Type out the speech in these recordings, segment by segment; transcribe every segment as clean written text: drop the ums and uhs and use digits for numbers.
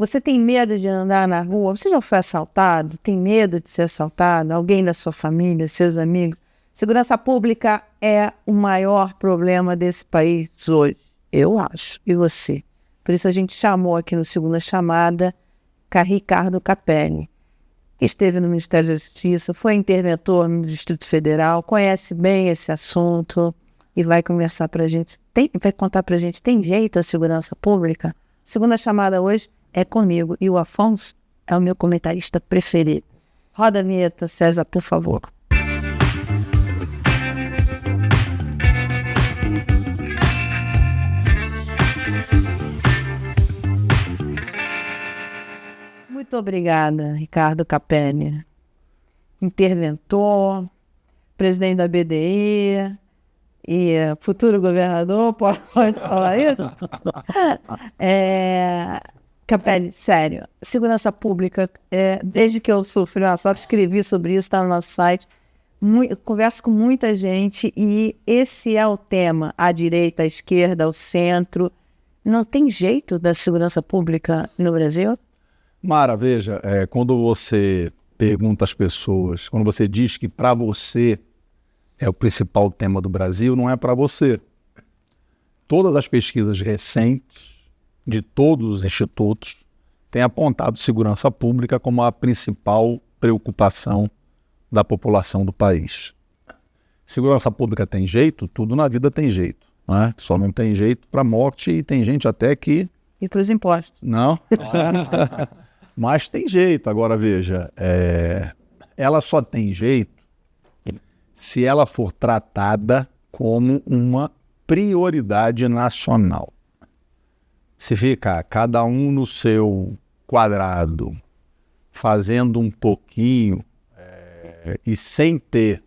Você tem medo de andar na rua? Você já foi assaltado? Tem medo de ser assaltado? Alguém da sua família, seus amigos? Segurança pública é o maior problema desse país hoje, eu acho. E você? Por isso a gente chamou aqui no Segunda Chamada Ricardo Capelli, que esteve no Ministério da Justiça, foi interventor no Distrito Federal, conhece bem esse assunto e vai conversar para a gente. Vai contar para a gente, tem jeito a segurança pública? Segunda Chamada hoje é comigo e o Afonso é o meu comentarista preferido. Roda a vinheta, César, por favor. Muito obrigada, Ricardo Capelli, interventor, presidente da BDI e futuro governador, pode falar isso? Capelli, sério, segurança pública, desde que eu sofri um assalto, escrevi sobre isso, está no nosso site, converso com muita gente e esse é o tema, à direita, à esquerda, ao centro. Não tem jeito da segurança pública no Brasil? Mara, veja, quando você pergunta às pessoas, quando você diz que para você é o principal tema do Brasil, não é para você. Todas as pesquisas recentes de todos os institutos têm apontado segurança pública como a principal preocupação da população do país. Segurança pública tem jeito? Tudo na vida tem jeito, né? Só não tem jeito para morte e tem gente até que... E para os impostos. Não? Mas tem jeito. Agora, veja, ela só tem jeito se ela for tratada como uma prioridade nacional. Se ficar cada um no seu quadrado, fazendo um pouquinho e sem ter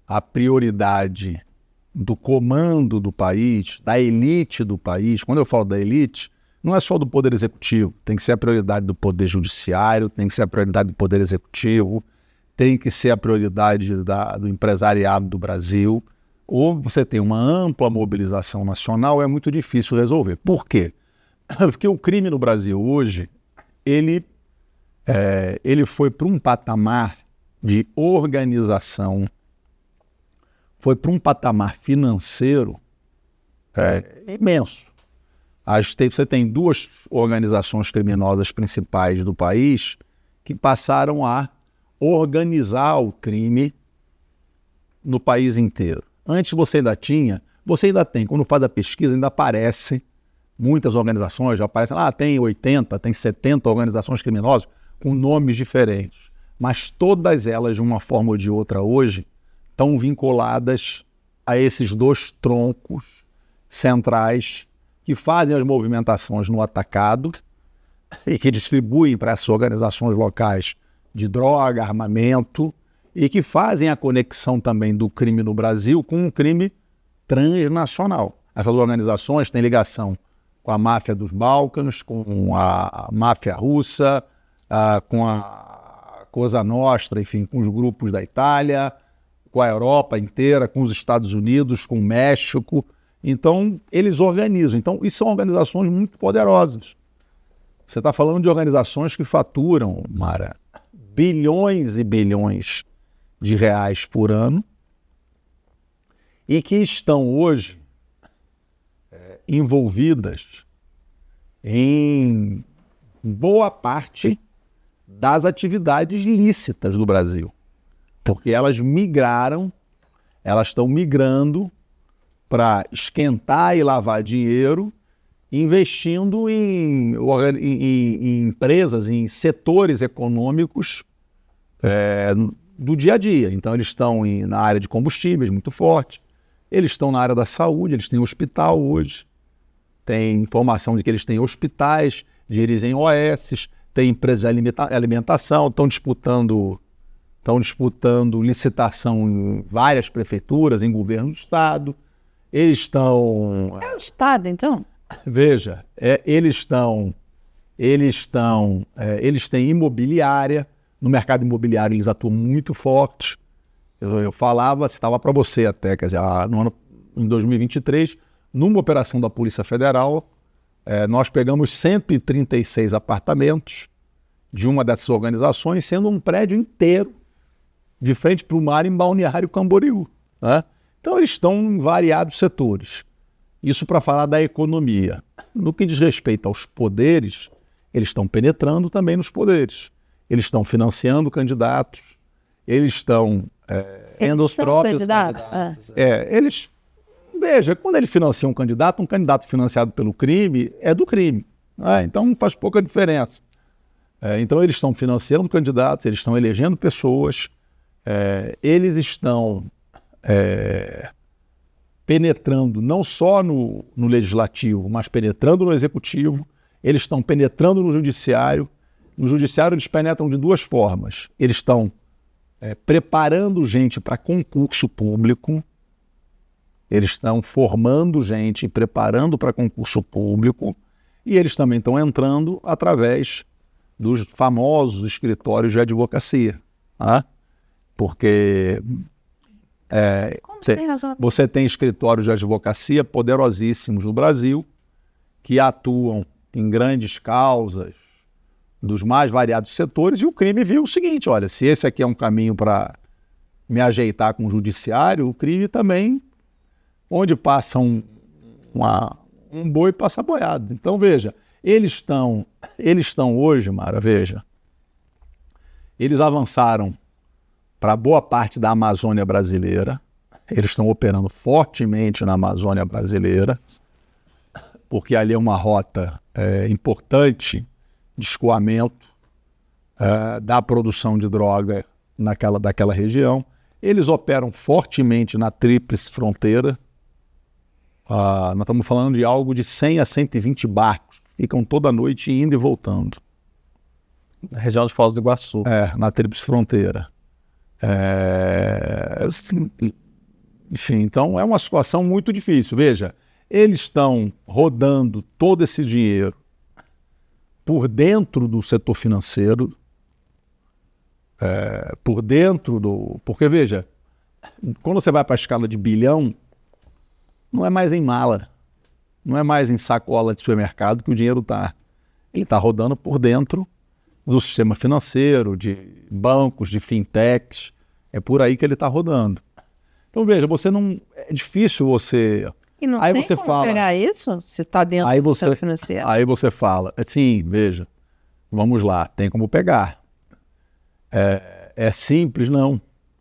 a prioridade do comando do país, da elite do país, quando eu falo da elite, não é só do Poder Executivo, tem que ser a prioridade do Poder Judiciário, tem que ser a prioridade do Poder Executivo, tem que ser a prioridade do empresariado do Brasil. Ou você tem uma ampla mobilização nacional, é muito difícil resolver. Por quê? Porque o crime no Brasil hoje, ele foi para um patamar de organização, foi para um patamar financeiro imenso. Você tem duas organizações criminosas principais do país que passaram a organizar o crime no país inteiro. Antes você ainda tem, quando faz a pesquisa, ainda aparece muitas organizações, já aparecem, tem 80, tem 70 organizações criminosas com nomes diferentes. Mas todas elas, de uma forma ou de outra hoje, estão vinculadas a esses dois troncos centrais que fazem as movimentações no atacado e que distribuem para essas organizações locais de droga, armamento, e que fazem a conexão também do crime no Brasil com um crime transnacional. Essas organizações têm ligação com a máfia dos Balcãs, com a máfia russa, com a Cosa Nostra, enfim, com os grupos da Itália, com a Europa inteira, com os Estados Unidos, com o México. Então, eles organizam. Então, isso são organizações muito poderosas. Você está falando de organizações que faturam, Mara, bilhões e bilhões de reais por ano e que estão hoje envolvidas em boa parte das atividades lícitas do Brasil, porque elas estão migrando para esquentar e lavar dinheiro, investindo em empresas, em setores econômicos do dia a dia. Então eles estão na área de combustíveis muito forte, eles estão na área da saúde, eles têm hospital hoje, tem informação de que eles têm hospitais, dirigem OS, têm empresas de alimentação, estão disputando licitação em várias prefeituras, em governo do estado. Eles estão... É o estado, então? Veja, eles têm imobiliária. No mercado imobiliário eles atuam muito forte. Eu citava para você até, quer dizer, em 2023, numa operação da Polícia Federal, nós pegamos 136 apartamentos de uma dessas organizações, sendo um prédio inteiro de frente para o mar em Balneário Camboriú, né? Então eles estão em variados setores. Isso para falar da economia. No que diz respeito aos poderes, eles estão penetrando também nos poderes. Eles estão financiando candidatos, eles estão Eles os são próprios candidatos? candidatos. eles... Veja, quando ele financia um candidato financiado pelo crime é do crime, né? Então faz pouca diferença. Então eles estão financiando candidatos, eles estão elegendo pessoas, eles estão penetrando não só no legislativo, mas penetrando no executivo, eles estão penetrando no judiciário. No judiciário eles penetram de duas formas. Eles estão preparando gente para concurso público, eles estão formando gente e preparando para concurso público, e eles também estão entrando através dos famosos escritórios de advocacia, tá? Porque Tem razão. você tem escritórios de advocacia poderosíssimos no Brasil que atuam em grandes causas dos mais variados setores, e o crime viu o seguinte: olha, se esse aqui é um caminho para me ajeitar com o judiciário, o crime também, onde passa um boi, passa boiado. Então, veja, eles estão hoje, Mara, veja, eles avançaram para boa parte da Amazônia brasileira, eles estão operando fortemente na Amazônia brasileira, porque ali é uma rota importante de escoamento da produção de droga daquela região. Eles operam fortemente na tríplice fronteira. Nós estamos falando de algo de 100 a 120 barcos que ficam toda noite indo e voltando. Na região de Foz do Iguaçu. Na tríplice fronteira. Enfim, então é uma situação muito difícil. Veja, eles estão rodando todo esse dinheiro por dentro do setor financeiro, por dentro do... Porque, veja, quando você vai para a escala de bilhão, não é mais em mala, não é mais em sacola de supermercado que o dinheiro está. Ele está rodando por dentro do sistema financeiro, de bancos, de fintechs. É por aí que ele está rodando. Então, veja, você não... É difícil você... E não aí tem você como fala, pegar isso? Se está dentro aí do você, sistema financeiro. aí você fala, sim, veja, vamos lá, tem como pegar. É simples, não.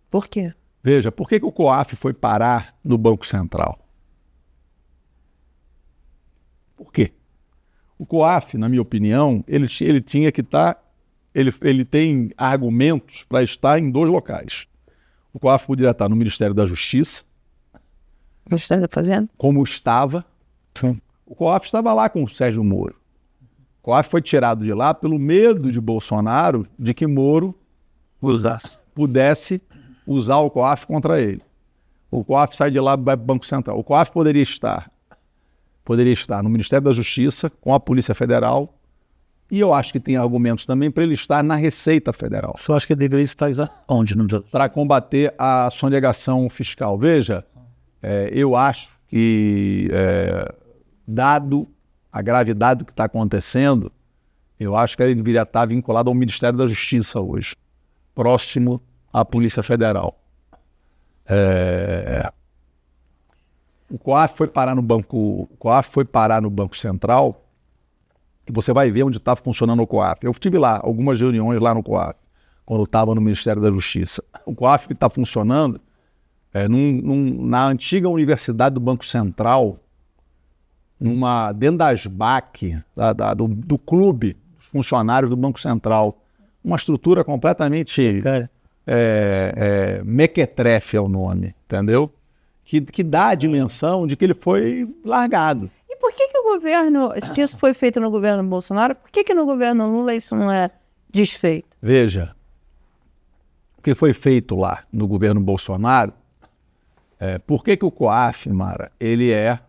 Por quê? Veja, por que o COAF foi parar no Banco Central? Por quê? O COAF, na minha opinião, ele tinha que estar... Ele tem argumentos para estar em dois locais. O COAF poderia estar no Ministério da Justiça, O que você está fazendo? como estava. O COAF estava lá com o Sérgio Moro. O COAF foi tirado de lá pelo medo de Bolsonaro de que Moro pudesse usar o COAF contra ele. O COAF sai de lá e vai para o Banco Central. O COAF poderia estar no Ministério da Justiça, com a Polícia Federal, e eu acho que tem argumentos também para ele estar na Receita Federal. Só acho que deveria estar onde? Para combater a sonegação fiscal. Veja, eu acho que, dado a gravidade do que está acontecendo, eu acho que ele deveria estar vinculado ao Ministério da Justiça hoje, próximo à Polícia Federal. O COAF foi parar no Banco Central, e você vai ver onde está funcionando o COAF. Eu tive lá, algumas reuniões lá no COAF, quando estava no Ministério da Justiça. O COAF está funcionando na antiga Universidade do Banco Central, dentro da SBAC, do clube dos funcionários do Banco Central. Uma estrutura completamente... mequetrefe é o nome, entendeu? Que dá a dimensão de que ele foi largado. E por que o governo, se isso foi feito no governo Bolsonaro, por que no governo Lula isso não é desfeito? Veja, o que foi feito lá no governo Bolsonaro, por que o COAF, Mara, ele é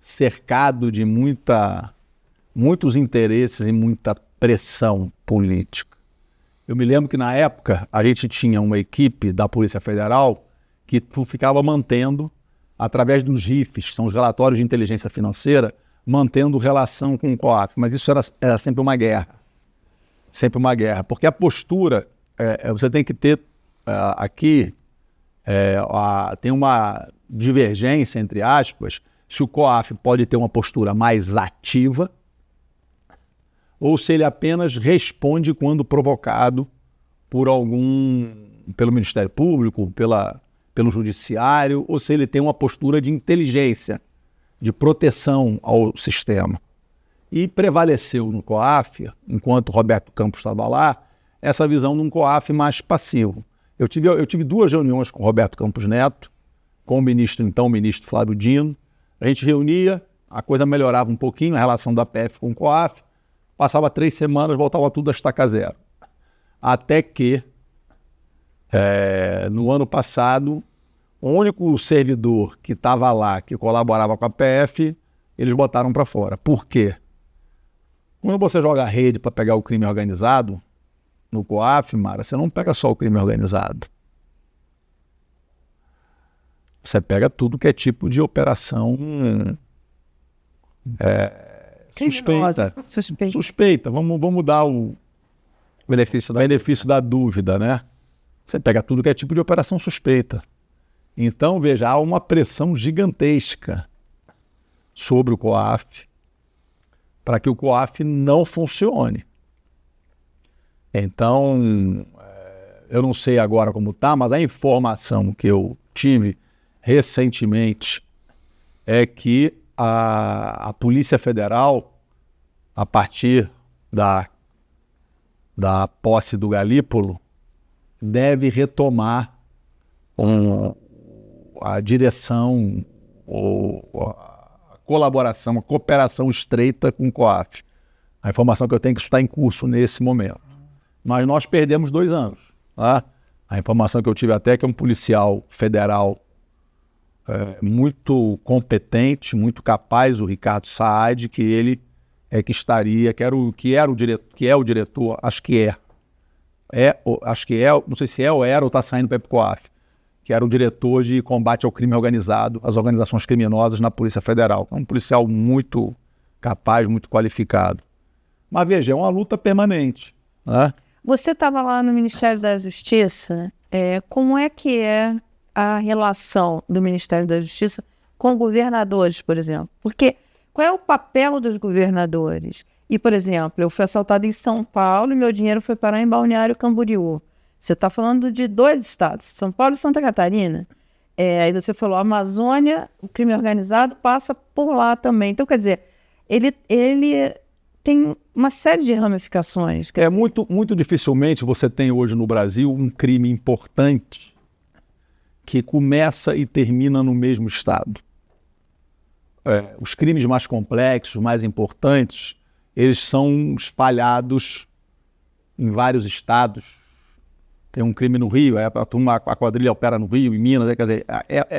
cercado de muitos interesses e muita pressão política. Eu me lembro que na época a gente tinha uma equipe da Polícia Federal que ficava mantendo através dos RIFs, são os relatórios de inteligência financeira, mantendo relação com o COAF. Mas isso era sempre uma guerra. Sempre uma guerra. Porque a postura, você tem que ter aqui, tem uma divergência, entre aspas, se o COAF pode ter uma postura mais ativa ou se ele apenas responde quando provocado pelo Ministério Público, pelo Judiciário, ou se ele tem uma postura de inteligência, de proteção ao sistema. E prevaleceu no COAF, enquanto Roberto Campos estava lá, essa visão de um COAF mais passivo. Eu tive 2 reuniões com Roberto Campos Neto, com o ministro Flávio Dino. A gente reunia, a coisa melhorava um pouquinho, a relação da PF com o COAF, passava 3 semanas, voltava tudo a estaca zero. Até que, no ano passado, o único servidor que estava lá, que colaborava com a PF, eles botaram para fora. Por quê? Quando você joga a rede para pegar o crime organizado, no COAF, Mara, você não pega só o crime organizado. Você pega tudo que é tipo de operação suspeita. Vamos dar o benefício da dúvida, né? Você pega tudo que é tipo de operação suspeita. Então, veja, há uma pressão gigantesca sobre o COAF para que o COAF não funcione. Então, eu não sei agora como está, mas a informação que eu tive recentemente é que a Polícia Federal, a partir da posse do Galípolo, deve retomar a direção, a colaboração, a cooperação estreita com o COAF. A informação que eu tenho é que isso está em curso nesse momento. Mas nós perdemos 2 anos. Tá? A informação que eu tive até é que é um policial federal muito competente, muito capaz, o Ricardo Saad, que ele é o diretor, acho que não sei se é ou era ou está saindo para o COAF, que era o diretor de combate ao crime organizado, às organizações criminosas na Polícia Federal. É um policial muito capaz, muito qualificado. Mas veja, é uma luta permanente. Né? Você estava lá no Ministério da Justiça, como é que é a relação do Ministério da Justiça com governadores, por exemplo? Porque qual é o papel dos governadores? E, por exemplo, eu fui assaltada em São Paulo e meu dinheiro foi parar em Balneário Camboriú. Você está falando de 2 estados, São Paulo e Santa Catarina. Aí você falou, a Amazônia, o crime organizado passa por lá também. Então, quer dizer, ele tem uma série de ramificações. Muito dificilmente você tem hoje no Brasil um crime importante que começa e termina no mesmo estado. Os crimes mais complexos, mais importantes, eles são espalhados em vários estados. Tem um crime no Rio, a quadrilha opera no Rio, em Minas, quer dizer,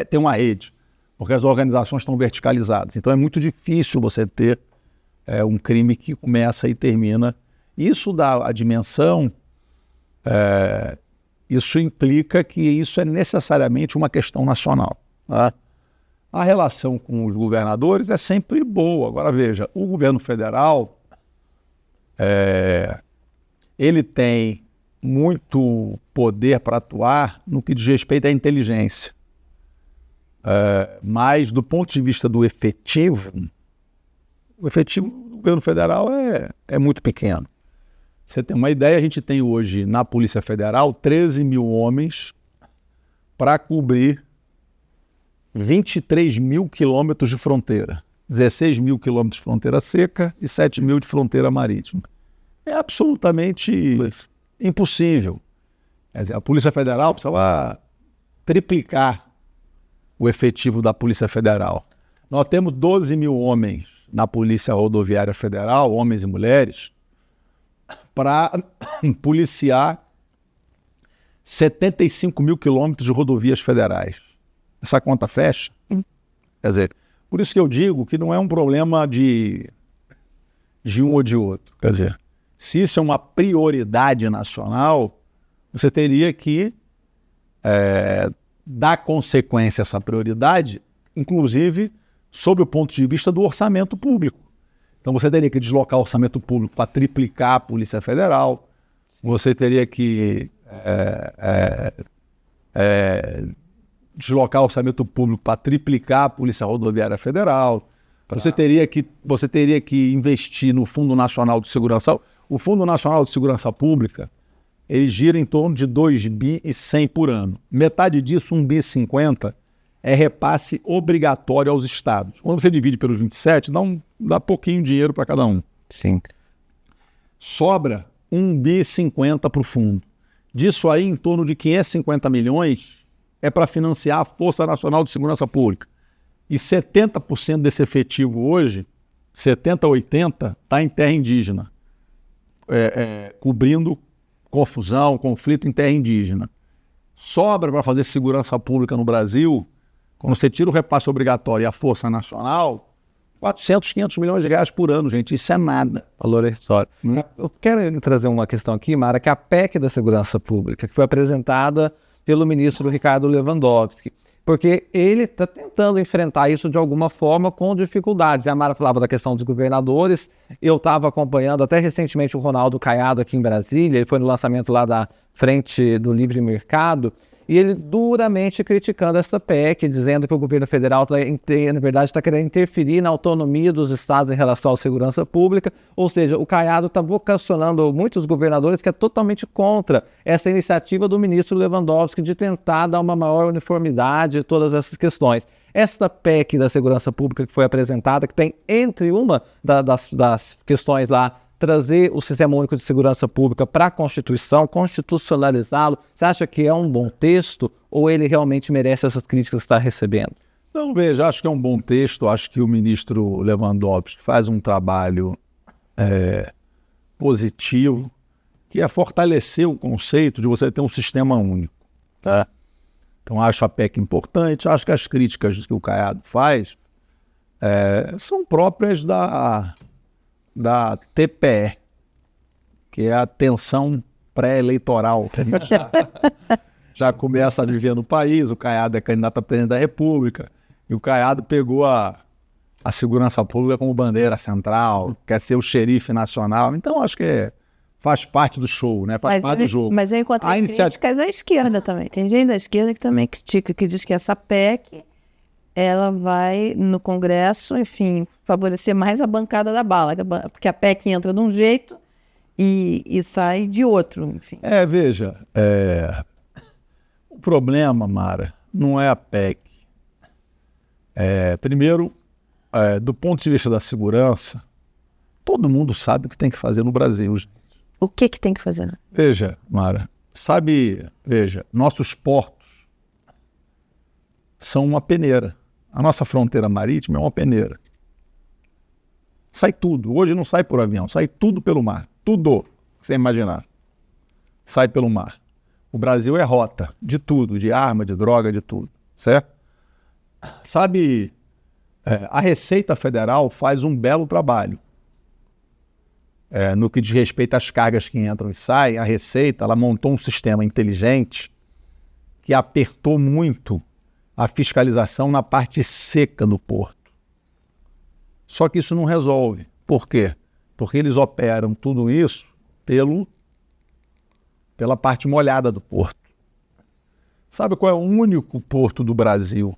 tem uma rede, porque as organizações estão verticalizadas. Então é muito difícil você ter um crime que começa e termina. Isso dá a dimensão, isso implica que isso é necessariamente uma questão nacional. Tá? A relação com os governadores é sempre boa. Agora veja, o governo federal, ele tem muito poder para atuar no que diz respeito à inteligência. Mas do ponto de vista do efetivo, o efetivo do governo federal é muito pequeno. Você tem uma ideia, a gente tem hoje na Polícia Federal 13 mil homens para cobrir 23 mil quilômetros de fronteira, 16 mil quilômetros de fronteira seca e 7 mil de fronteira marítima. É absolutamente impossível. Quer dizer, a Polícia Federal precisava triplicar o efetivo da Polícia Federal. Nós temos 12 mil homens na Polícia Rodoviária Federal, homens e mulheres, para policiar 75 mil quilômetros de rodovias federais. Essa conta fecha? Quer dizer, por isso que eu digo que não é um problema de um ou de outro. Quer dizer, se isso é uma prioridade nacional, você teria que dar consequência a essa prioridade inclusive sob o ponto de vista do orçamento público. Então você teria que deslocar o orçamento público para triplicar a Polícia Federal, você teria que deslocar o orçamento público para triplicar a Polícia Rodoviária Federal, você teria que investir no Fundo Nacional de Segurança. O Fundo Nacional de Segurança Pública, ele gira em torno de 2 bi e 100 por ano. Metade disso, 1 bi e 50, é repasse obrigatório aos estados. Quando você divide pelos 27, dá pouquinho dinheiro para cada um. Sim. Sobra 1 bi e 50 para o fundo. Disso aí, em torno de 550 milhões é para financiar a Força Nacional de Segurança Pública. E 70% desse efetivo hoje, 70% a 80%, está em terra indígena, cobrindo confusão, conflito em terra indígena. Sobra para fazer segurança pública no Brasil, quando você tira o repasse obrigatório e a Força Nacional, 400, 500 milhões de reais por ano, gente. Isso é nada. Valor irrisório. Eu quero trazer uma questão aqui, Mara, que é a PEC da Segurança Pública, que foi apresentada pelo ministro Ricardo Lewandowski, porque ele está tentando enfrentar isso de alguma forma com dificuldades. A Mara falava da questão dos governadores, eu estava acompanhando até recentemente o Ronaldo Caiado aqui em Brasília, ele foi no lançamento lá da Frente do Livre Mercado, e ele duramente criticando essa PEC, dizendo que o governo federal, na verdade, está querendo interferir na autonomia dos estados em relação à segurança pública, ou seja, o Caiado está vocacionando muitos governadores que é totalmente contra essa iniciativa do ministro Lewandowski de tentar dar uma maior uniformidade a todas essas questões. Esta PEC da segurança pública que foi apresentada, que tem entre uma das questões lá, trazer o Sistema Único de Segurança Pública para a Constituição, constitucionalizá-lo, você acha que é um bom texto ou ele realmente merece essas críticas que está recebendo? Não, veja, acho que é um bom texto, acho que o ministro Lewandowski faz um trabalho positivo, que é fortalecer o conceito de você ter um sistema único. Tá? Então acho a PEC importante, acho que as críticas que o Caiado faz são próprias da TPE, que é a tensão pré-eleitoral que a gente já começa a viver no país. O Caiado é candidato a presidente da República e o Caiado pegou a segurança pública como bandeira central, quer ser o xerife nacional. Então acho que faz parte do show, né? Faz parte do jogo. Mas eu encontrei críticas à esquerda também. Tem gente da esquerda que também critica, que diz que essa PEC ela vai, no Congresso, enfim, favorecer mais a bancada da bala, porque a PEC entra de um jeito e sai de outro, enfim. Veja, o problema, Mara, não é a PEC. Primeiro, do ponto de vista da segurança, todo mundo sabe o que tem que fazer no Brasil. O que tem que fazer, né? Veja, Mara, nossos portos são uma peneira. A nossa fronteira marítima é uma peneira. Sai tudo. Hoje não sai por avião, sai tudo pelo mar. Tudo, sem imaginar. Sai pelo mar. O Brasil é rota de tudo, de arma, de droga, de tudo. Certo? Sabe, a Receita Federal faz um belo trabalho. No que diz respeito às cargas que entram e saem, a Receita ela montou um sistema inteligente que apertou muito a fiscalização na parte seca do porto. Só que isso não resolve. Por quê? Porque eles operam tudo isso pela parte molhada do porto. Sabe qual é o único porto do Brasil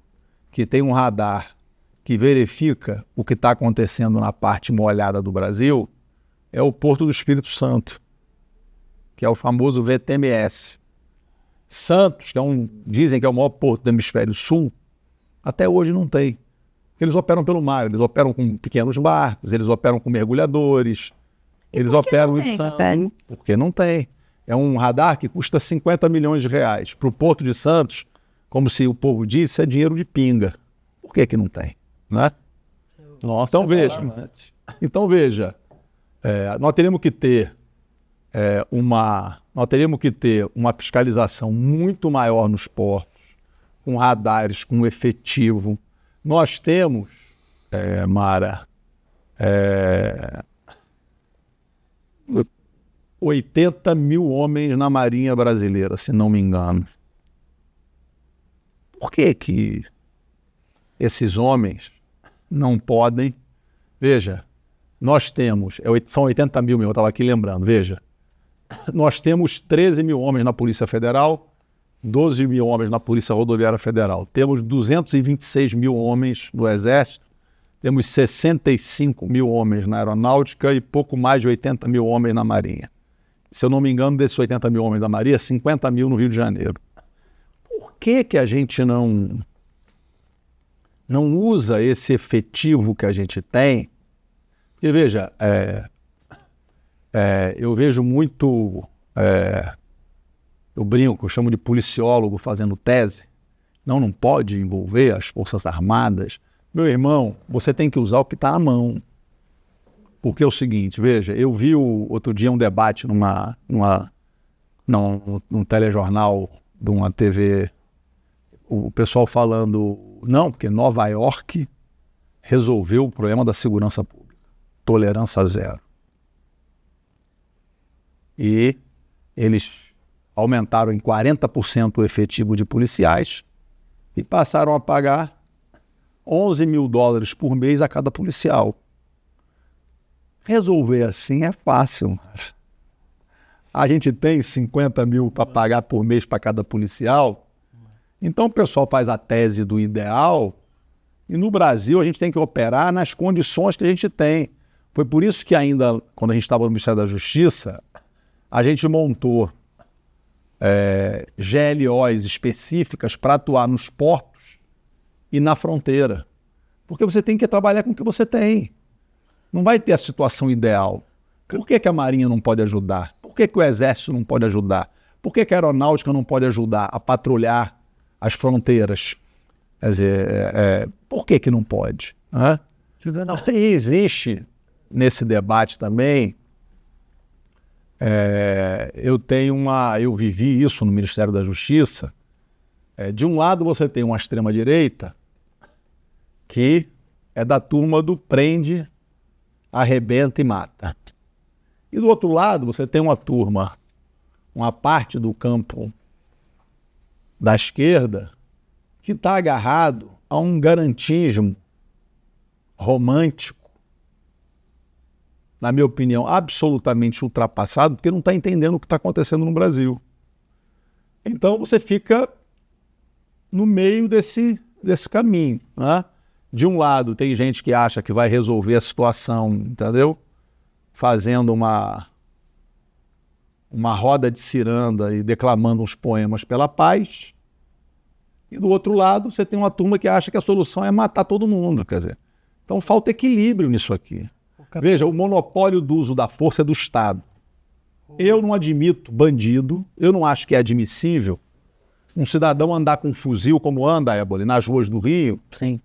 que tem um radar que verifica o que está acontecendo na parte molhada do Brasil? É o Porto do Espírito Santo, que é o famoso VTMS. Santos, que dizem que é o maior porto do hemisfério sul, até hoje não tem. Eles operam pelo mar, eles operam com pequenos barcos, eles operam com mergulhadores, eles operam em Santos, porque não tem. É um radar que custa 50 milhões de reais. Para o Porto de Santos, como se o povo disse, é dinheiro de pinga. Por que não tem? Né? Nossa, então veja, nós teríamos que ter uma fiscalização muito maior nos portos, com radares, com efetivo. Nós temos, Mara, 80 mil homens na Marinha Brasileira, se não me engano. Por que esses homens não podem... Veja, nós temos... São 80 mil, eu estava aqui lembrando, veja. Nós temos 13 mil homens na Polícia Federal, 12 mil homens na Polícia Rodoviária Federal. Temos 226 mil homens no Exército, temos 65 mil homens na Aeronáutica e pouco mais de 80 mil homens na Marinha. Se eu não me engano, desses 80 mil homens da Marinha, 50 mil no Rio de Janeiro. Por que a gente não usa esse efetivo que a gente tem? E veja, eu vejo muito, eu brinco, eu chamo de policiólogo fazendo tese. Não pode envolver as Forças Armadas. Meu irmão, você tem que usar o que está à mão. Porque é o seguinte, veja, eu vi outro dia um debate num telejornal de uma TV, o pessoal falando, não, porque Nova York resolveu o problema da segurança pública, tolerância zero. E eles aumentaram em 40% o efetivo de policiais e passaram a pagar $11 mil por mês a cada policial. Resolver assim é fácil. A gente tem 50 mil para pagar por mês para cada policial. Então o pessoal faz a tese do ideal e no Brasil a gente tem que operar nas condições que a gente tem. Foi por isso que ainda, quando a gente estava no Ministério da Justiça, a gente montou GLOs específicas para atuar nos portos e na fronteira. Porque você tem que trabalhar com o que você tem. Não vai ter a situação ideal. Por que a Marinha não pode ajudar? Por que o Exército não pode ajudar? Por que a Aeronáutica não pode ajudar a patrulhar as fronteiras? Quer dizer, por que não pode? E existe nesse debate também, eu vivi isso no Ministério da Justiça. De um lado você tem uma extrema-direita que é da turma do prende, arrebenta e mata. E do outro lado você tem uma turma, uma parte do campo da esquerda que está agarrado a um garantismo romântico, na minha opinião, absolutamente ultrapassado, porque não está entendendo o que está acontecendo no Brasil. Então você fica no meio desse caminho, né? De um lado, tem gente que acha que vai resolver a situação, entendeu? Fazendo uma roda de ciranda e declamando uns poemas pela paz. E do outro lado, você tem uma turma que acha que a solução é matar todo mundo, quer dizer. Então falta equilíbrio nisso aqui. Veja, o monopólio do uso da força é do Estado. Eu não admito bandido, eu não acho que é admissível um cidadão andar com um fuzil como anda, Ébole, nas ruas do Rio. Sim.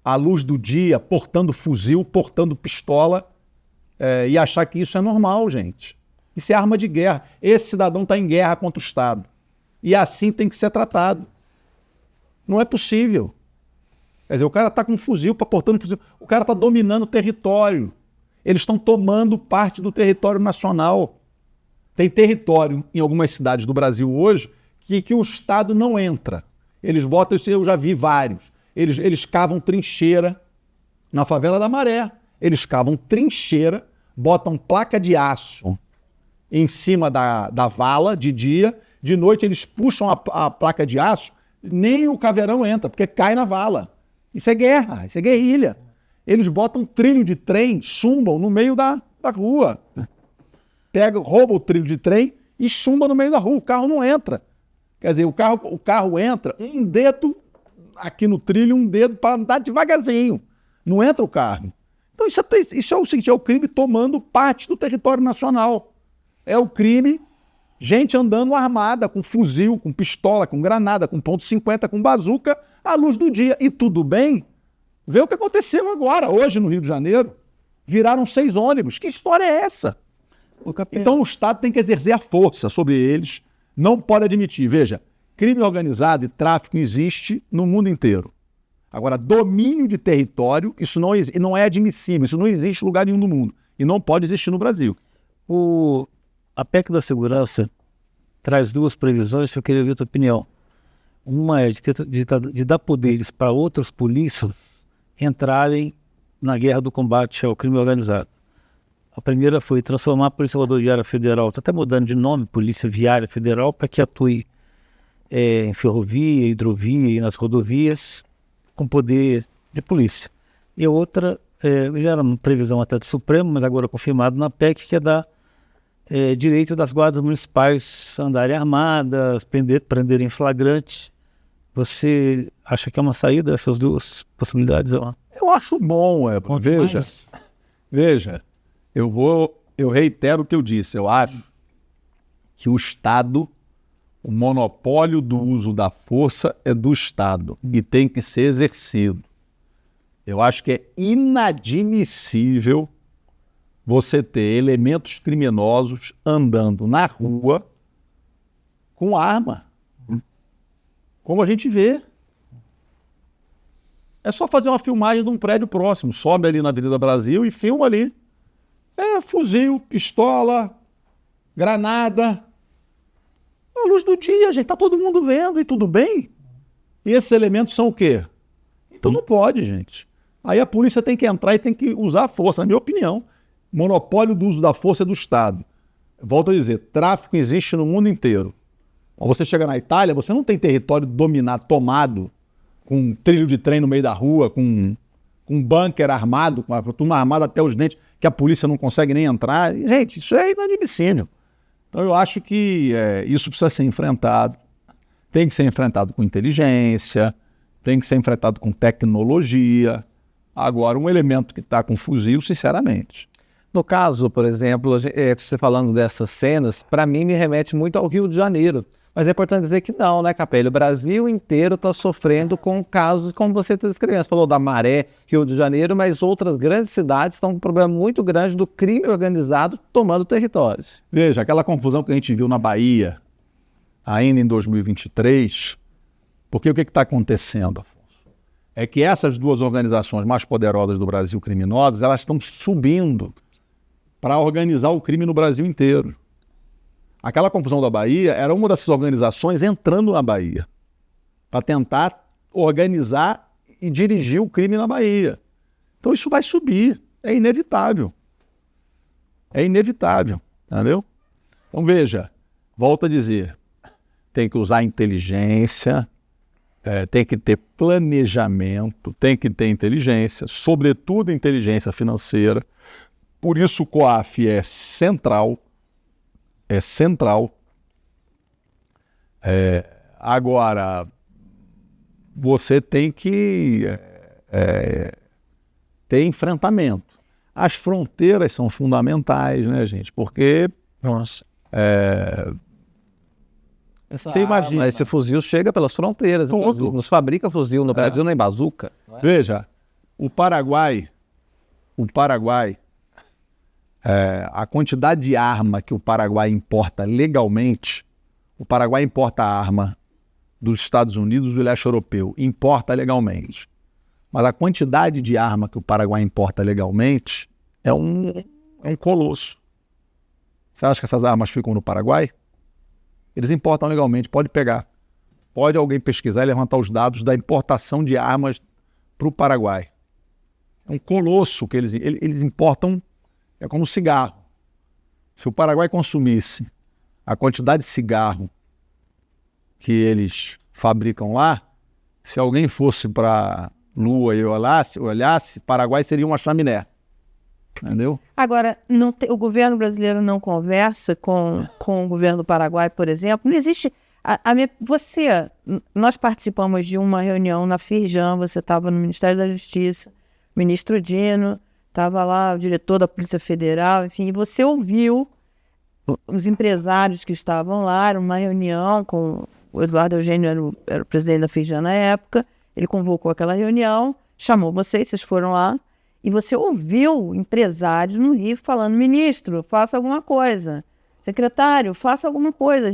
À luz do dia, portando fuzil, portando pistola, e achar que isso é normal, gente. Isso é arma de guerra. Esse cidadão está em guerra contra o Estado. E assim tem que ser tratado. Não é possível. Quer dizer, o cara está com um fuzil, portando fuzil. O cara está dominando o território. Eles estão tomando parte do território nacional. Tem território em algumas cidades do Brasil hoje que o Estado não entra. Eles botam, eu já vi vários. Eles cavam trincheira na favela da Maré. Eles cavam trincheira, botam placa de aço em cima da vala de dia. De noite eles puxam a placa de aço, nem o caveirão entra, porque cai na vala. Isso é guerra, isso é guerrilha. Eles botam trilho de trem, chumbam no meio da rua. Roubam o trilho de trem e chumbam no meio da rua. O carro não entra. Quer dizer, o carro entra um dedo aqui no trilho, um dedo para andar devagarzinho. Não entra o carro. Então isso é o seguinte, é o crime tomando parte do território nacional. É o crime, gente andando armada, com fuzil, com pistola, com granada, com .50, com bazuca, à luz do dia. E tudo bem? Vê o que aconteceu agora, hoje no Rio de Janeiro. Viraram 6 ônibus. Que história é essa? Então o Estado tem que exercer a força sobre eles. Não pode admitir. Veja, crime organizado e tráfico existe no mundo inteiro. Agora, domínio de território, isso não é admissível. Isso não existe em lugar nenhum do mundo. E não pode existir no Brasil. A PEC da segurança traz 2 previsões que eu queria ouvir a tua opinião. Uma é de dar poderes para outras polícias entrarem na guerra do combate ao crime organizado. A primeira foi transformar a Polícia Rodoviária Federal, está até mudando de nome, Polícia Viária Federal, para que atue em ferrovia, hidrovia e nas rodovias com poder de polícia. E a outra, já era uma previsão até do Supremo, mas agora confirmado na PEC, que é dar direito das guardas municipais andarem armadas, prenderem em flagrante. Você acha que é uma saída essas duas possibilidades? Eu acho bom, veja, eu reitero o que eu disse, eu acho que o Estado, o monopólio do uso da força é do Estado e tem que ser exercido. Eu acho que é inadmissível você ter elementos criminosos andando na rua com arma, como a gente vê. É só fazer uma filmagem de um prédio próximo, sobe ali na Avenida Brasil e filma ali. Fuzil, pistola, granada. À luz do dia, gente, tá todo mundo vendo e tudo bem. E esses elementos são o quê? Então não pode, gente. Aí a polícia tem que entrar e tem que usar a força, na minha opinião. Monopólio do uso da força é do Estado. Volto a dizer, tráfico existe no mundo inteiro. Quando você chega na Itália, você não tem território dominado, tomado, com um trilho de trem no meio da rua, com um bunker armado, com a turma armada até os dentes, que a polícia não consegue nem entrar. E, gente, isso é inadmissível. Então eu acho que isso precisa ser enfrentado. Tem que ser enfrentado com inteligência, tem que ser enfrentado com tecnologia. Agora, um elemento que está com fuzil, sinceramente. No caso, por exemplo, você falando dessas cenas, para mim me remete muito ao Rio de Janeiro. Mas é importante dizer que não, né, Capelli? O Brasil inteiro está sofrendo com casos como você está descrevendo. Você falou da Maré, Rio de Janeiro, mas outras grandes cidades estão com um problema muito grande do crime organizado tomando territórios. Veja, aquela confusão que a gente viu na Bahia, ainda em 2023, porque o que está acontecendo, Afonso? É que essas duas organizações mais poderosas do Brasil, criminosas, elas estão subindo para organizar o crime no Brasil inteiro. Aquela confusão da Bahia era uma dessas organizações entrando na Bahia para tentar organizar e dirigir o crime na Bahia. Então isso vai subir, é inevitável. É inevitável, entendeu? Então veja, volto a dizer, tem que usar inteligência, tem que ter planejamento, tem que ter inteligência, sobretudo inteligência financeira. Por isso o COAF é central. Agora, você tem que ter enfrentamento. As fronteiras são fundamentais, né, gente? Porque, Nossa. Você imagina. Esse fuzil chega pelas fronteiras. Nos fabrica fuzil no Brasil, nem bazuca. Veja, o Paraguai, a quantidade de arma que o Paraguai importa legalmente, o Paraguai importa arma dos Estados Unidos e do leste europeu, importa legalmente. Mas a quantidade de arma que o Paraguai importa legalmente é um colosso. Você acha que essas armas ficam no Paraguai? Eles importam legalmente, pode pegar. Pode alguém pesquisar e levantar os dados da importação de armas para o Paraguai. É um colosso que eles importam. É como cigarro. Se o Paraguai consumisse a quantidade de cigarro que eles fabricam lá, se alguém fosse para a Lua e olhasse, Paraguai seria uma chaminé. Entendeu? Agora, o governo brasileiro não conversa com o governo do Paraguai, por exemplo. Não existe... Nós participamos de uma reunião na Firjan, você estava no Ministério da Justiça, o ministro Dino... Estava lá o diretor da Polícia Federal, enfim, e você ouviu os empresários que estavam lá, era uma reunião com o Eduardo Eugênio, era o presidente da Firjan na época, ele convocou aquela reunião, chamou vocês foram lá, e você ouviu empresários no Rio falando, ministro, faça alguma coisa, secretário, faça alguma coisa.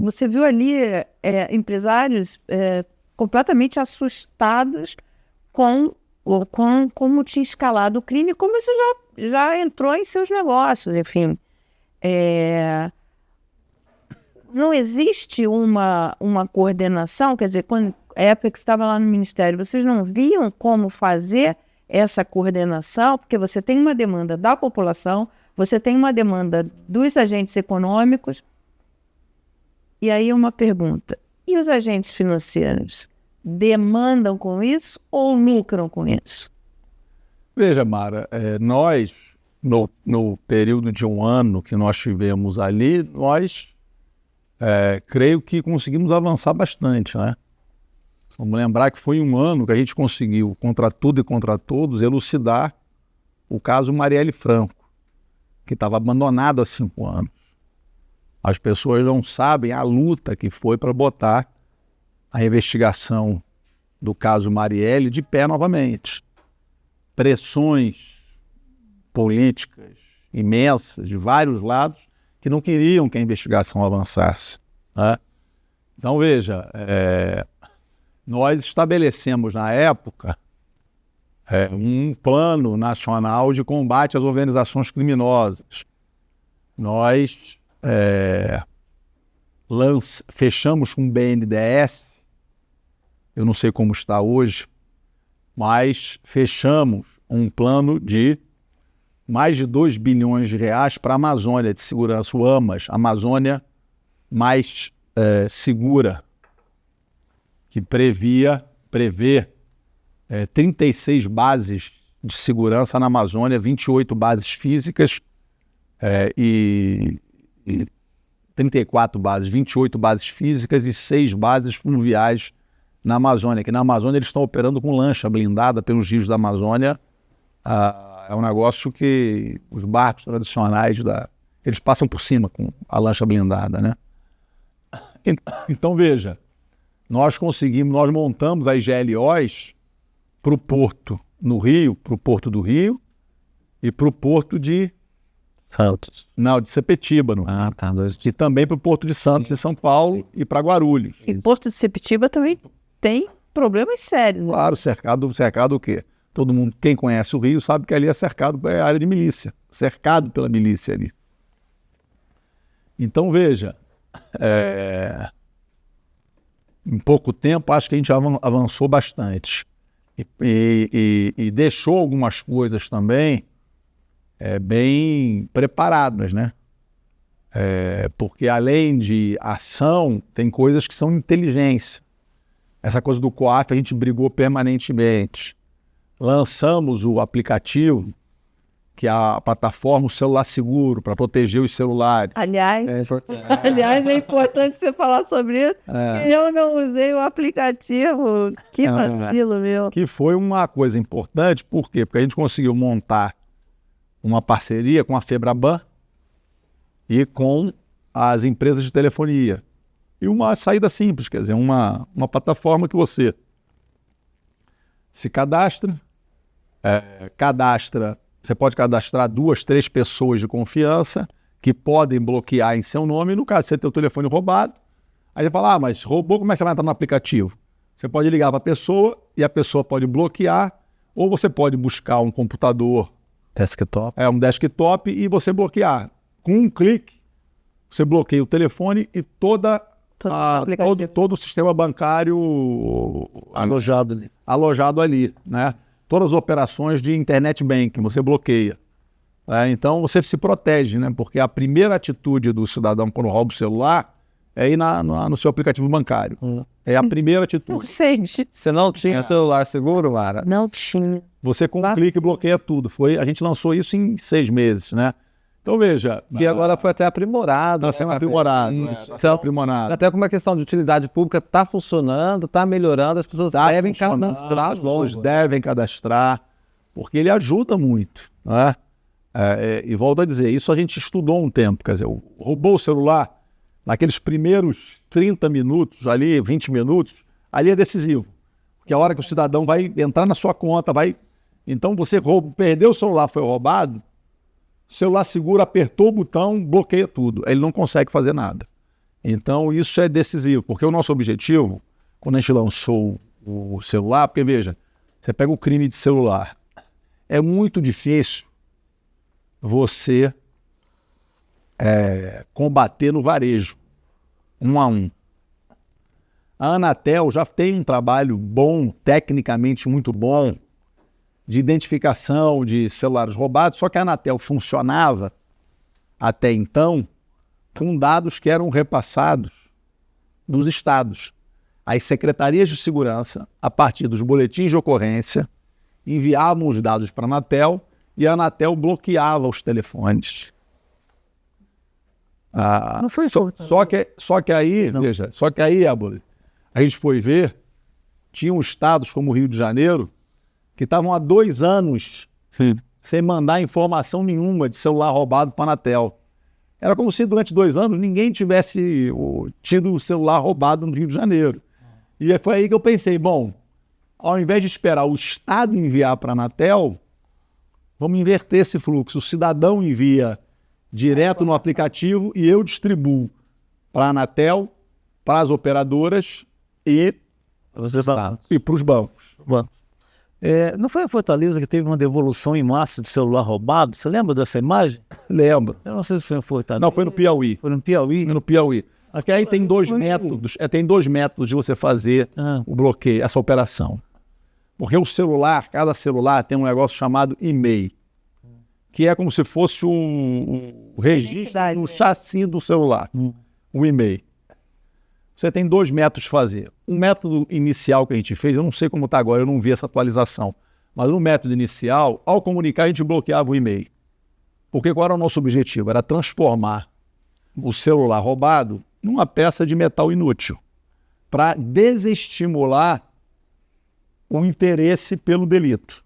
Você viu ali empresários completamente assustados com como tinha escalado o crime, como isso já entrou em seus negócios, enfim. não existe uma coordenação, quer dizer, quando a época que você estava lá no Ministério, vocês não viam como fazer essa coordenação? Porque você tem uma demanda da população, você tem uma demanda dos agentes econômicos, e aí uma pergunta, e os agentes financeiros demandam com isso ou lucram com isso? Veja, Mara, nós, no período de um ano que nós tivemos ali, nós creio que conseguimos avançar bastante, né? Vamos lembrar que foi um ano que a gente conseguiu, contra tudo e contra todos, elucidar o caso Marielle Franco, que estava abandonado há 5 anos. As pessoas não sabem a luta que foi para botar a investigação do caso Marielle de pé novamente. Pressões políticas imensas de vários lados que não queriam que a investigação avançasse, né? Então, veja, nós estabelecemos na época um plano nacional de combate às organizações criminosas. Nós fechamos com o BNDES, eu não sei como está hoje, mas fechamos um plano de mais de 2 bilhões de reais para a Amazônia de segurança, o AMAS, Amazônia mais segura, que prevê 36 bases de segurança na Amazônia, 28 bases físicas e 34 bases, 28 bases físicas e 6 bases fluviais na Amazônia, que na Amazônia eles estão operando com lancha blindada pelos rios da Amazônia. É um negócio que os barcos tradicionais eles passam por cima com a lancha blindada, né? Então, veja, nós montamos as GLOs para o porto no Rio, para o porto do Rio e para o porto de Santos. Não, de Sepetiba, Tá. E também para o porto de Santos, em São Paulo, e para Guarulhos. E Porto de Sepetiba também tem problemas sérios, né? Claro, cercado o quê? Todo mundo, quem conhece o Rio, sabe que ali é cercado, é área de milícia, cercado pela milícia ali. Então, veja, em pouco tempo, acho que a gente avançou bastante. E deixou algumas coisas também bem preparadas, né? Porque além de ação, tem coisas que são inteligência. Essa coisa do COAF a gente brigou permanentemente. Lançamos o aplicativo, que é a plataforma O Celular Seguro, para proteger os celulares. Aliás, é importante você falar sobre isso. Eu não usei o aplicativo. Que vacilo, meu. Que foi uma coisa importante, por quê? Porque a gente conseguiu montar uma parceria com a Febraban e com as empresas de telefonia. E uma saída simples, quer dizer, uma plataforma que você se cadastra, você pode cadastrar 2, 3 pessoas de confiança que podem bloquear em seu nome, no caso, você tem o telefone roubado, aí você fala, mas roubou, como é que você vai entrar no aplicativo? Você pode ligar para a pessoa e a pessoa pode bloquear, ou você pode buscar um computador, um desktop e você bloquear. Com um clique, você bloqueia o telefone e todo o sistema bancário alojado ali, né? Todas as operações de internet banking, você bloqueia. Então você se protege, né? Porque a primeira atitude do cidadão quando rouba o celular é ir no seu aplicativo bancário. É a primeira atitude. Não sei. Você não tinha celular seguro, Mara? Não tinha. Você com um clique bloqueia tudo. A gente lançou isso em 6 meses, né? Então veja. E agora foi até aprimorado. Está sendo aprimorado. Então, até como uma questão de utilidade pública está funcionando, está melhorando, as pessoas devem cadastrar. Devem cadastrar, porque ele ajuda muito, né? E volto a dizer, isso a gente estudou um tempo, quer dizer, roubou o celular, naqueles primeiros 30 minutos, ali, 20 minutos, ali é decisivo. Porque a hora que o cidadão vai entrar na sua conta, então você perdeu o celular, foi roubado, o celular seguro, apertou o botão, bloqueia tudo. Ele não consegue fazer nada. Então, isso é decisivo, porque o nosso objetivo, quando a gente lançou o celular, porque veja, você pega o crime de celular, é muito difícil você combater no varejo. um a um. A Anatel já tem um trabalho bom, tecnicamente muito bom, de identificação de celulares roubados, só que a Anatel funcionava, até então, com dados que eram repassados dos estados. As secretarias de segurança, a partir dos boletins de ocorrência, enviavam os dados para a Anatel e a Anatel bloqueava os telefones. Não foi Só que aí, veja, Éboli, a gente foi ver, tinham estados como o Rio de Janeiro que estavam há 2 anos sem mandar informação nenhuma de celular roubado para a Anatel. Era como se durante 2 anos ninguém tivesse tido o celular roubado no Rio de Janeiro. E foi aí que eu pensei, bom, ao invés de esperar o Estado enviar para a Anatel, vamos inverter esse fluxo. O cidadão envia direto no aplicativo e eu distribuo para a Anatel, para as operadoras e para os bancos. Não foi em Fortaleza que teve uma devolução em massa de celular roubado? Você lembra dessa imagem? Lembro. Eu não sei se foi em Fortaleza. Não, foi no Piauí. Foi no Piauí? No Piauí. Aqui aí tem 2 métodos. Tem 2 métodos de você fazer o bloqueio, essa operação. Porque cada celular tem um negócio chamado e-mail, que é como se fosse um registro no chassi do celular, um e-mail. Você tem 2 métodos de fazer. O método inicial que a gente fez, eu não sei como está agora, eu não vi essa atualização, mas no método inicial, ao comunicar, a gente bloqueava o e-mail. Porque qual era o nosso objetivo? Era transformar o celular roubado numa peça de metal inútil, para desestimular o interesse pelo delito.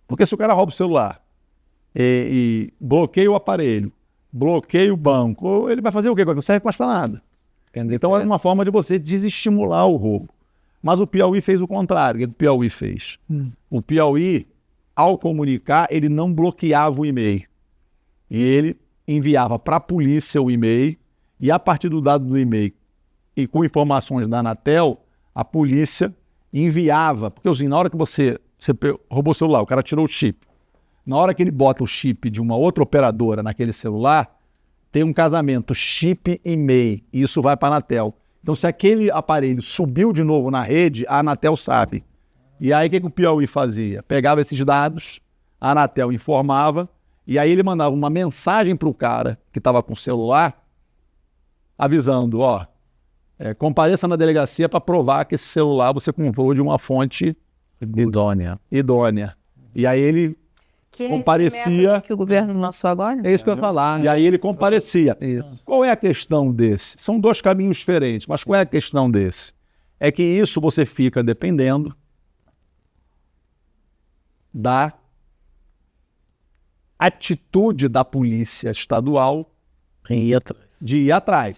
Porque se o cara rouba o celular e bloqueia o aparelho, bloqueia o banco, ele vai fazer o quê? Não serve mais para nada. Então era uma forma de você desestimular o roubo. Mas o Piauí fez o contrário. O que o Piauí fez? O Piauí, ao comunicar, ele não bloqueava o e-mail. E ele enviava para a polícia o e-mail, e a partir do dado do e-mail e com informações da Anatel, a polícia enviava. Porque assim, na hora que você roubou o celular, o cara tirou o chip. Na hora que ele bota o chip de uma outra operadora naquele celular, tem um casamento chip e e-mail, e isso vai para a Anatel. Então, se aquele aparelho subiu de novo na rede, a Anatel sabe. E aí, o que o Piauí fazia? Pegava esses dados, a Anatel informava, e aí ele mandava uma mensagem para o cara que estava com o celular, avisando, compareça na delegacia para provar que esse celular você comprou de uma fonte idônea. E aí ele comparecia. Que o governo lançou agora? É isso que eu ia falar. E aí ele comparecia. Qual é a questão desse? São 2 caminhos diferentes, mas qual é a questão desse? É que isso você fica dependendo da atitude da polícia estadual de ir atrás.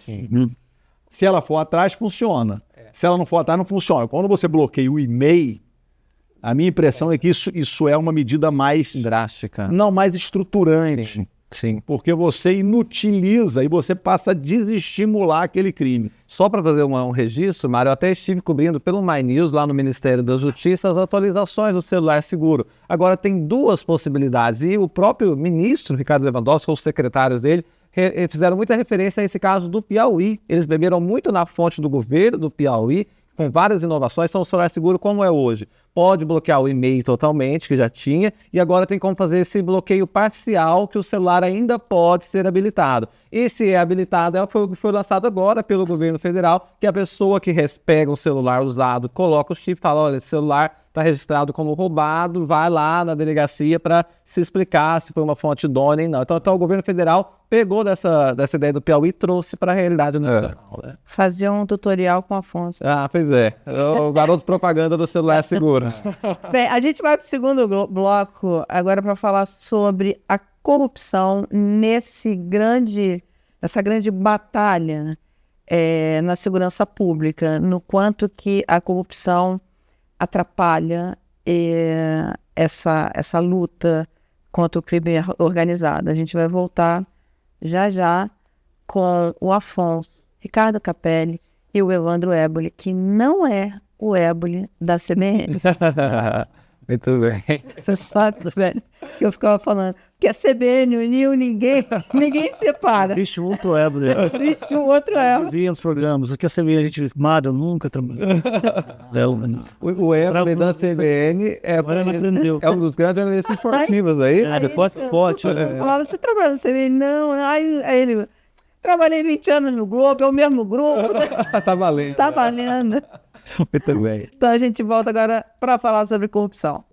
Se ela for atrás, funciona. Se ela não for atrás, não funciona. Quando você bloqueia o e-mail, a minha impressão é que isso é uma medida mais drástica. Não, mais estruturante. Sim. Porque você inutiliza e você passa a desestimular aquele crime. Só para fazer um registro, Mário, eu até estive cobrindo pelo My News, lá no Ministério da Justiça, as atualizações do celular seguro. Agora, tem 2 possibilidades, e o próprio ministro, Ricardo Lewandowski, com os secretários dele, fizeram muita referência a esse caso do Piauí. Eles beberam muito na fonte do governo do Piauí, com várias inovações. Então, o celular seguro, como é hoje, pode bloquear o e-mail totalmente, que já tinha, e agora tem como fazer esse bloqueio parcial, que o celular ainda pode ser habilitado. E se é habilitado, é o que foi lançado agora pelo governo federal, que a pessoa que pega um celular usado, coloca o chip e fala, olha, esse celular está registrado como roubado, vai lá na delegacia para se explicar se foi uma fonte idônea ou não. Então o governo federal pegou dessa ideia do Piauí e trouxe para a realidade nacional. Né? Fazer um tutorial com o Afonso. Pois é. O garoto propaganda do celular seguro. Bem, a gente vai para o segundo bloco agora para falar sobre a corrupção nessa grande batalha na segurança pública, no quanto que a corrupção atrapalha essa luta contra o crime organizado. A gente vai voltar já com o Afonso, Ricardo Capelli e o Evandro Éboli, que não é o Éboli da CBN. Muito bem. Você sabe, velho, que eu ficava falando. que a CBN uniu, ninguém separa. Existe um outro ego, né? Existe um outro elo. Fazia os programas. O que a CBN a gente... Mário, eu nunca trabalhei. O Evelyn da CBN Agora ela aprendeu. é um dos grandes jornalistas esportivos aí. Forte. Eu falava, você trabalha no CBN? Não. Aí ele, trabalhei 20 anos no Globo, é o mesmo grupo. Tá valendo. Tá valendo. Muito bem. Então a gente volta agora para falar sobre corrupção.